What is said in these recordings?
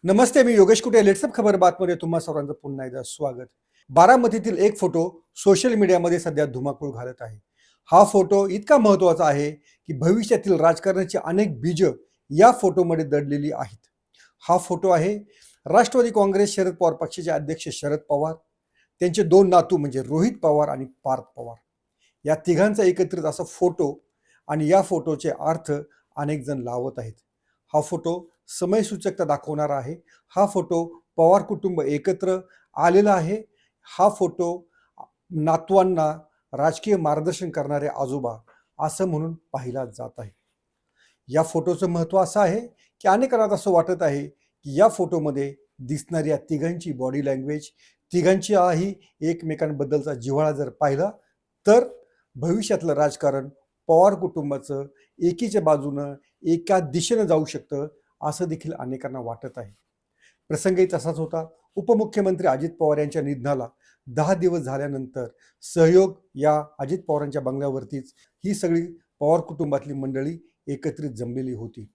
नमस्ते, मी योगेश कुटे. लेट्सअप खबर बातमध्ये तुम्हा सर्वांचं पुन्हा एकदा स्वागत. बारामतीतील एक फोटो सोशल मीडियामध्ये सध्या धुमाकूळ घालत आहे. हा फोटो इतका महत्त्वाचा आहे की भविष्यातील राजकारणाची अनेक बीजं या फोटोमध्ये दडलेली आहेत. हा फोटो आहे राष्ट्रवादी काँग्रेस शरद पवार पक्षाचे अध्यक्ष शरद पवार, त्यांचे दोन नातू म्हणजे रोहित पवार आणि पार्थ पवार, या तिघांचा एकत्रित असा फोटो. आणि या फोटोचे अर्थ अनेक जण लावत आहेत. हा फोटो समयसूचकता दाखवणारा आहे. हा फोटो पवार कुटुंब एकत्र आलेला आहे. हा फोटो नातवांना राजकीय मार्गदर्शन करणारे आजोबा असं म्हणून पाहिला जात आहे. या फोटोचं महत्त्व असं आहे की अनेकांना असं वाटत आहे की या फोटोमध्ये दिसणारी या तिघांची बॉडी लँग्वेज, तिघांच्याही एकमेकांबद्दलचा जिव्हाळा जर पाहिला तर भविष्यातलं राजकारण पवार कुटुंबाचं एकीच्या बाजूनं एका दिशेनं जाऊ शकतं असं देखील अनेकांना वाटत आहे. प्रसंगही तसाच होता. उपमुख्यमंत्री अजित पवार यांच्या निधनाला 10 दिवस झाल्यानंतर सहयोग या अजित पवारांच्या बंगल्यावरतीच ही सगळी पवार कुटुंबातली मंडळी एकत्रित जमलेली होती.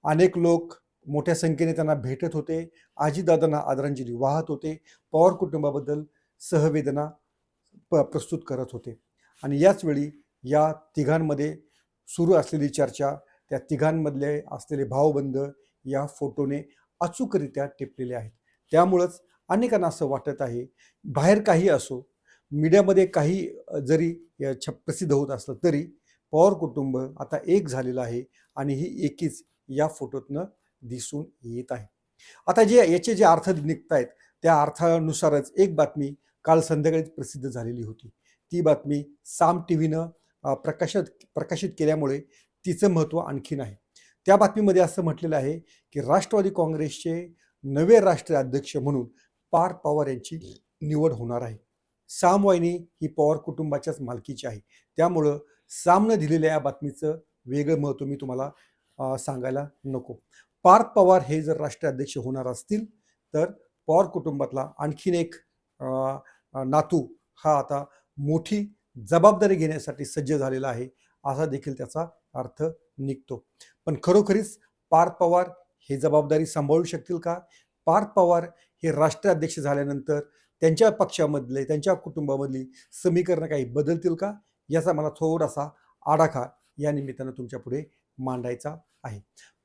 अनेक लोक मोठ्या संख्येने त्यांना भेटत होते, अजितदादांना आदरांजली वाहत होते, पवार कुटुंबाबद्दल सहवेदना प्रस्तुत करत होते. आणि याच वेळी या तिघांमध्ये सुरू असलेली चर्चा, त्या तिघांमधले असलेले भावबंध या फोटोने अचूकरित्या टिपलेले आहेत. त्यामुळंच अनेकांना असं वाटत आहे, बाहेर काही असो, मीडियामध्ये काही जरी प्रसिद्ध होत असलं तरी पवार कुटुंब आता एक झालेलं आहे आणि ही एकीच या फोटोतनं दिसून येत आहे. आता याचे जे अर्थ निघत आहेत त्या अर्थानुसारच एक बातमी काल संध्याकाळी प्रसिद्ध झालेली होती. ती बातमी साम टीव्हीनं प्रकाशित केल्यामुळे तिचं महत्त्व आणखीन आहे. त्या बातमीमध्ये असं म्हटलेलं आहे की राष्ट्रवादी काँग्रेसचे नवे राष्ट्रीय अध्यक्ष म्हणून पार्थ पवार यांची निवड होणार आहे. साम वाहिनी ही पवार कुटुंबाच्याच मालकीची आहे. त्यामुळं सामनं दिलेल्या या बातमीचं वेगळं महत्त्व मी तुम्हाला सांगायला नको. पार्थ पवार हे जर राष्ट्रीय अध्यक्ष होणार असतील तर पवार कुटुंबातला आणखीन एक नातू हा आता मोठी जबाबदारी घेण्यासाठी सज्ज झालेला आहे असा देखील त्याचा अर्थ निघतो. पण खरोखरीच पार्थ पवार हे जबाबदारी सांभाळू शकतील का? पार्थ पवार हे राष्ट्रीय अध्यक्ष झाल्यानंतर त्यांच्या पक्षामधले, त्यांच्या कुटुंबामधली समीकरणं काही बदलतील का? याचा मला थोडासा आढावा या निमित्तानं तुमच्या पुढे मांडायचा आहे.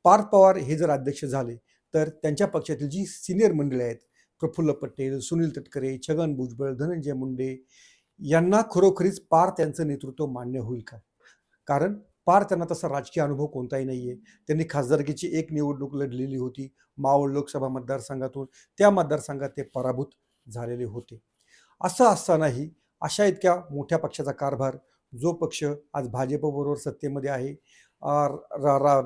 पार्थ पवार हे जर अध्यक्ष झाले तर त्यांच्या पक्षातील जी सिनियर मंडळी आहेत, प्रफुल्ल पटेल, सुनील तटकरे, छगन भुजबळ, धनंजय मुंडे, यांना खरोखरीच पार्थ यांचं नेतृत्व मान्य होईल का? कारण पार्थ त्यांना तसा राजकीय अनुभव कोणताही नाही आहे. त्यांनी खासदारकीची एक निवडणूक लढलेली होती मावळ लोकसभा मतदारसंघातून. त्या मतदारसंघात ते पराभूत झालेले होते. असं असतानाही अशा इतक्या मोठ्या पक्षाचा कारभार, जो पक्ष आज भाजपबरोबर सत्तेमध्ये आहे,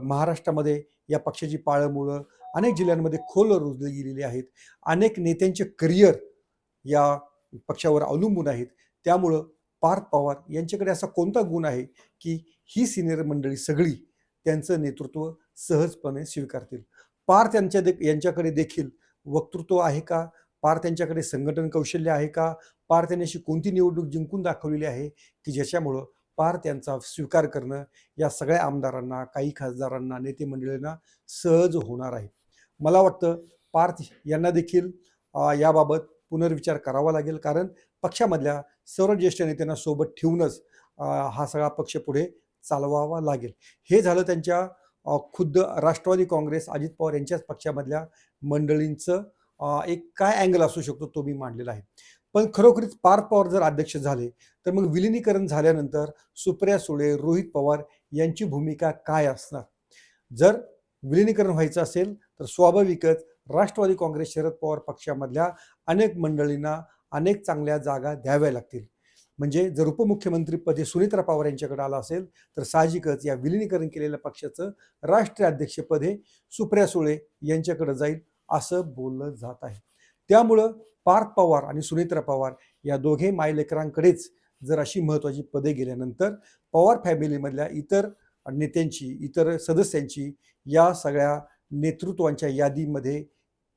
महाराष्ट्रामध्ये या पक्षाची पाळंमुळं अनेक जिल्ह्यांमध्ये खोल रुजली गेलेली आहेत. अनेक नेत्यांचे करिअर या पक्षावर अवलंबून आहेत. त्यामुळं पार्थ पवार यांच्याकडे असा कोणता गुण आहे की ही सिनियर मंडळी सगळी त्यांचं नेतृत्व सहजपणे स्वीकारतील? पार्थ यांच्याकडे देखील वक्तृत्व आहे का? पार्थ यांच्याकडे संघटन कौशल्य आहे का? पार्थ यांनी अशी कोणती निवडणूक जिंकून दाखवलेली आहे की ज्याच्यामुळं पार्थ यांचा स्वीकार करणं या सगळ्या आमदारांना, काही खासदारांना, नेते मंडळींना सहज होणार आहे? मला वाटतं पार्थ यांना देखील याबाबत पुनर्विचार करावा लागेल. कारण पक्षामधल्या सर्व ज्येष्ठ नेत्यांना सोबत ठेवूनच हा सगळा पक्ष पुढे चालवावा लागेल. हे झालं त्यांच्या खुद्द राष्ट्रवादी काँग्रेस अजित पवार यांच्याच पक्षामधल्या मंडळींचं एक काय अँगल असू शकतो तो मी मांडलेला आहे. पण खरोखरीच पार्थ पवार जर अध्यक्ष झाले तर मग विलिनीकरण झाल्यानंतर सुप्रिया सुळे, रोहित पवार यांची भूमिका काय असणार? जर विलिनीकरण व्हायचं असेल तर स्वाभाविकच राष्ट्रवादी काँग्रेस शरद पवार पक्षामधल्या अनेक मंडळींना अनेक चांगल्या जागा द्याव्या लागतील. म्हणजे जर उपमुख्यमंत्रीपद हे सुनेत्रा पवार यांच्याकडे आलं असेल तर साहजिकच या विलिनीकरण केलेल्या पक्षाचं राष्ट्रीय अध्यक्षपद हे सुप्रिया सुळे यांच्याकडे जाईल असं बोललं जात आहे. त्यामुळं पार्थ पवार आणि सुनेत्रा पवार या दोघे मायलेकरांकडेच जर अशी महत्त्वाची पदे गेल्यानंतर पवार फॅमिलीमधल्या इतर नेत्यांची, इतर सदस्यांची या सगळ्या नेतृत्वांच्या यादीमध्ये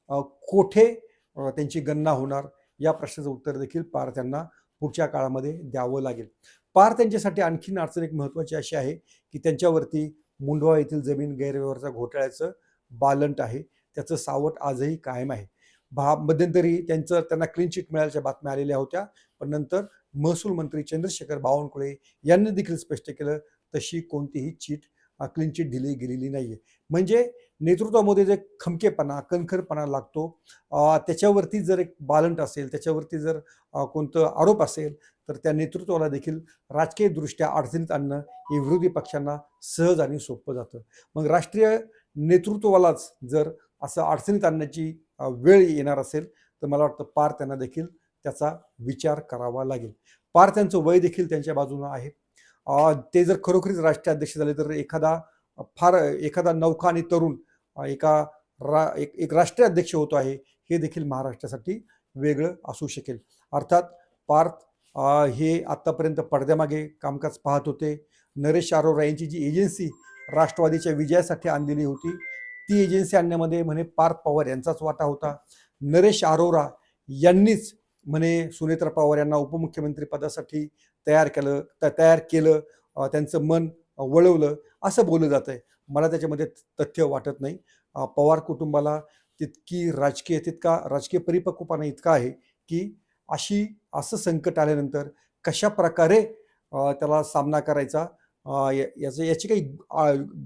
कोठे त्यांची गणना होणार या प्रश्नाचं उत्तर देखील पार्थ यांना पुढच्या काळामध्ये द्यावं लागेल. पार्थ यांच्यासाठी आणखीन अडचण एक महत्त्वाची अशी आहे की त्यांच्यावरती मुंडवा येथील जमीन गैरव्यवहाराचा घोटाळ्याचं बालंट आहे. त्याचं सावट आजही कायम आहे. मध्यंतरी त्यांना क्लीन चिट मिळाल्याच्या बातम्या आलेल्या होत्या, पण नंतर महसूल मंत्री चंद्रशेखर बावनकुळे यांनी देखील स्पष्ट केलं तशी कोणतीही क्लीन चिट दिली गेलेली नाहीये. म्हणजे नेतृत्वामध्ये जे खमकेपणा, कणखरपणा लागतो, त्याच्यावरती जर एक बालंट असेल, त्याच्यावरती जर कोणतं आरोप असेल, तर त्या नेतृत्वाला देखील राजकीयदृष्ट्या अडचणीत आणणं हे विरोधी पक्षांना सहज आणि सोपं जातं. मग राष्ट्रीय नेतृत्वालाच जर असं अडचणीत आणण्याची वेळ येणार असेल, तर मला वाटतं पार त्यांना देखील त्याचा विचार करावा लागेल. पार त्यांचं वय देखील त्यांच्या बाजूनं आहे. ते जर खरोखरीच राष्ट्रीय अध्यक्ष झाले तर एखादा नौखा आणि तरुण एक राष्ट्रीय अध्यक्ष होतो आहे, हे देखील महाराष्ट्रासाठी वेगळं असू शकेल. अर्थात पार्थ हे आत्तापर्यंत पडद्यामागे कामकाज पाहत होते. नरेश अरोरा यांची जी एजन्सी राष्ट्रवादीच्या विजयासाठी आणलेली होती, ती एजन्सी आणण्यामध्ये म्हणे पार्थ पवार यांचाच वाटा होता. नरेश अरोरा यांनीच म्हणे सुनेत्रा पवार यांना उपमुख्यमंत्री पदासाठी तयार केलं, त्यांचं मन वळवलं, असं बोललं जात आहे. मला त्याच्यामध्ये तथ्य वाटत नाही. पवार कुटुंबाला तितका राजकीय परिपक्वपणा इतका आहे की असं संकट आल्यानंतर कशा प्रकारे त्याला सामना करायचा, याचे काही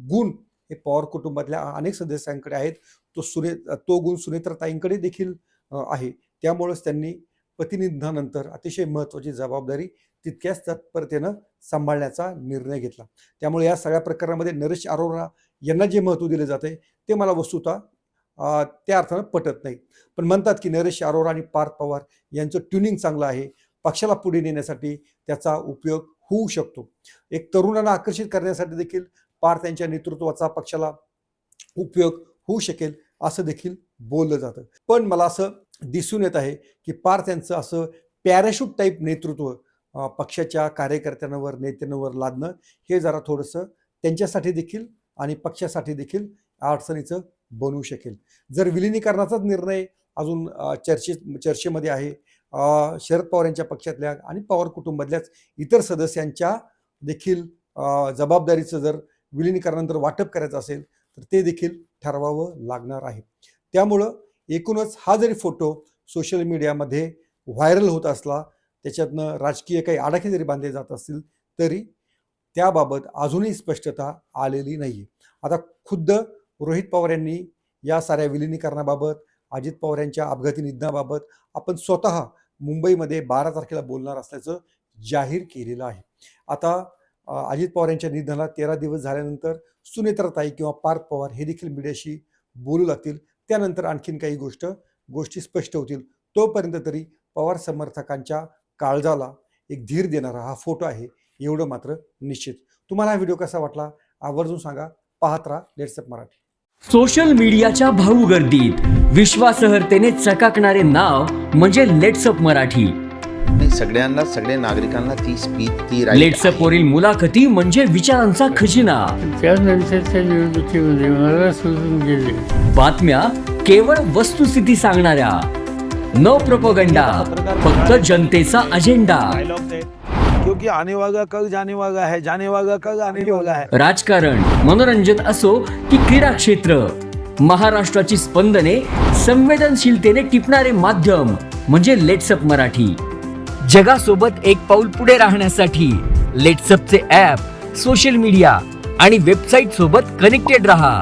गुण हे पवार कुटुंबातल्या अनेक सदस्यांकडे आहेत. तो गुण सुनेत्राताईंकडे देखील आहे. त्यामुळेच त्यांनी पतीनिधनानंतर अतिशय महत्त्वाची जबाबदारी तितक्याच तत्परतेनं सांभाळण्याचा निर्णय घेतला. त्यामुळे या सगळ्या प्रकरणामध्ये नरेश अरोरा यांना जे महत्त्व दिले जाते ते मला वस्तुतः त्या अर्थानं पटत नाही. पण म्हणतात की नरेश अरोरा आणि पार्थ पवार यांचं ट्युनिंग चांगलं आहे, पक्षाला पुढे नेण्यासाठी त्याचा उपयोग होऊ शकतो. एक तरुणांना आकर्षित करण्यासाठी देखील पार्थ यांच्या नेतृत्वाचा पक्षाला उपयोग होऊ शकेल असं देखील बोललं जातं. पण मला असं दिसून येत आहे की पार्थ यांचं असं पॅराशूट टाईप नेतृत्व पक्षाच्या कार्यकर्त्यांवर, नेत्यांवर लादणं हे जरा थोडंसं त्यांच्यासाठी देखील आणि पक्षासाठी देखील अडचणीचं बनवू शकेल. जर विलिनीकरणाचाच निर्णय अजून चर्चेमध्ये आहे, शरद पवार यांच्या पक्षातल्या आणि पवार कुटुंबातल्याच इतर सदस्यांच्या देखील जबाबदारीचं जर विलिनीकरणानंतर वाटप करायचं असेल तर ते देखील ठरवावं लागणार आहे. त्यामुळं एकूणच हा जरी फोटो सोशल मीडियामध्ये व्हायरल होत असला, त्याच्यातनं राजकीय काही आडाखे जरी बांधले जात असतील, तरी त्याबाबत अजूनही स्पष्टता आलेली नाही. आता खुद्द रोहित पवार यांनी या साऱ्या विलिनीकरणाबाबत, अजित पवार यांच्या अपघाती निधनाबाबत आपण स्वतः मुंबईमध्ये 12 तारखेला बोलणार असल्याचं जाहीर केलेलं आहे. आता अजित पवार यांच्या निधनाला 13 दिवस झाल्यानंतर सुनेत्राताई किंवा पार्थ पवार हे देखील मीडियाशी बोलू लागतील. त्यानंतर आणखीन काही गोष्टी स्पष्ट होतील. तोपर्यंत तरी पवार समर्थकांच्या काळजाला एक धीर देणारा हा फोटो आहे, एवढं मात्र निश्चित. तुम्हाला हा व्हिडिओ कसा वाटला आवर्जून सांगा. पाहत राहा लेट्स अप मराठी. सोशल मीडियाच्या भाऊ गर्दीत विश्वासार्हतेने चकाकणारे नाव म्हणजे लेट्स अप मराठी. सगळ्या नागरिकांना ती स्पीच लेट्स अप वरील मुलाखती म्हणजे विचारांचा खजिना. त्यानंतरच्या निवडणुकीमध्ये मला सोडून गेले. बातम्या केवळ वस्तुस्थिती सांगणाऱ्या, न प्रोपगंडा, फक्त जनतेचा अजेंडा. क्योंकि आने वाला कल जाने वाला है, जाने वाला कल आने वाला है. राजकारण, मनोरंजन असो की क्रीडा क्षेत्र, महाराष्ट्राची स्पंदने संवेदनशीलतेने टिपणारे माध्यम म्हणजे लेट्स अप मराठी. जगासोबत एक पाऊल पुढे राहण्यासाठी लेट्स अपचे ॲप, सोशल मीडिया आणि वेबसाईट सोबत कनेक्टेड रहा.